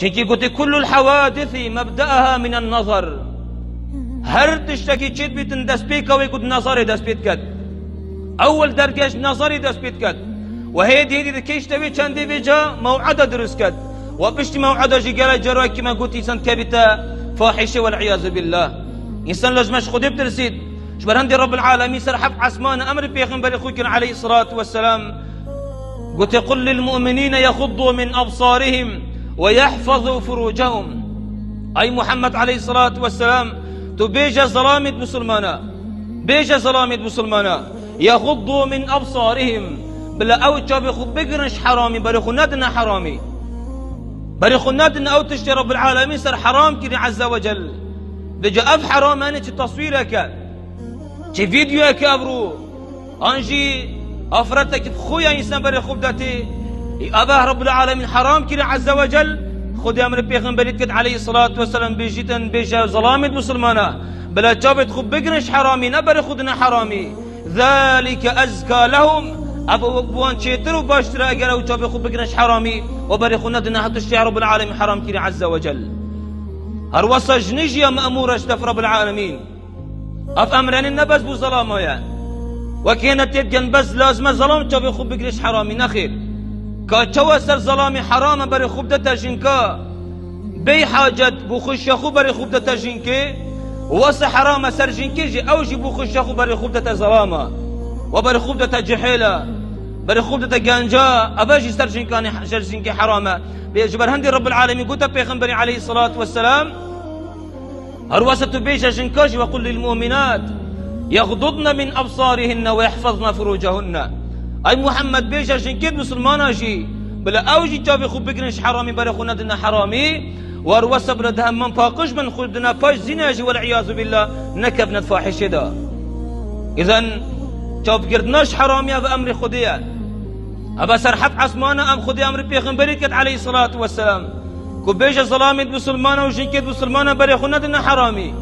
چونکی گوتی كل الحوادث مبدأها من النظر. هر تشتکی چیت بیتن دست پی کوی گوت نظر دست پیت کد. اول درجش نظری دست پیت کد. و هیدی کیش توی چندی بجا موعد درست کد. و پشت موعد جی گره جرای که من گوتی انسان کبیتا فاحشه والعیاذ بالله. انسان لازمش خودی بترسید. شبر هندی رب العالمین سر حق عثمان امر پیغمبر خوی کن علیه الصلاة والسلام. قلت قل للمؤمنين يغضوا من أبصارهم ويحفظوا فروجهم. أي محمد عليه الصلاة والسلام تبيج ظلامة مسلمانا، بيج ظلامة مسلمانا يغضوا من أبصارهم بلا أوجا بخب بقرنش حرامي بريخوناتنا حرامي بريخوناتنا أو تشتي رب العالمين سر حرام كني عز وجل بجا أف حرام أنا تصويرك تي فيديوك أبرو أنجي أفرتك خويا إنسان بري خوب داتي أباه رب العالمين حرام كنا عز وجل خذ أمر بيغمبريتك عليه الصلاة والسلام بيجيتن بيجا ظلامة مسلمانا بلا جابت خوب بقنش حرامي نبري خودنا حرامي ذلك أزكى لهم أبو بوان شيتر وباشتر أجر وجاب خوب بقنش حرامي وبري خودنا هتشتي رب العالمين حرام كنا عز وجل هروسا جنيجيا مأمورة اشتف رب العالمين أف أمرين النبز بو ظلامة يعني وكانت يدقن بس لازم ظلام تبي خوب بقريش حرامي نخير كاتشوا سر ظلامي حرام بري خوب دتا جنكا بي حاجت بوخش خو بري خوب دتا جنكي وس حرام سر جنكي جي اوجي بوخش خو بري خوب دتا ظلامه وبري خوب دتا جحيله بري خوب دتا جانجا اباجي سر جنكاني سر جنكي حرامه بيجبر هندي رب العالمين قلت بيغمبري عليه الصلاه والسلام هروسه بيجا جنكاجي وقل للمؤمنات يغضضن من أبصارهن ويحفظن فروجهن. أي محمد بيجا جنكيد مسلمانا جي بلا أوجي جابي خوب بقرنش حرامي بري خونادنا حرامي واروسا بردها من فاقش من خودنا فاش زنا جي والعياذ بالله نكبنا فاحشة دا. إذن جاب قردناش حرامي أبا أمر خديا أبا سرحب عثمانا أم خدي أمر بيغمبريك عليه الصلاة والسلام كو بيجا ظلامة مسلمانا وجنكيد مسلمانا بري خونادنا حرامي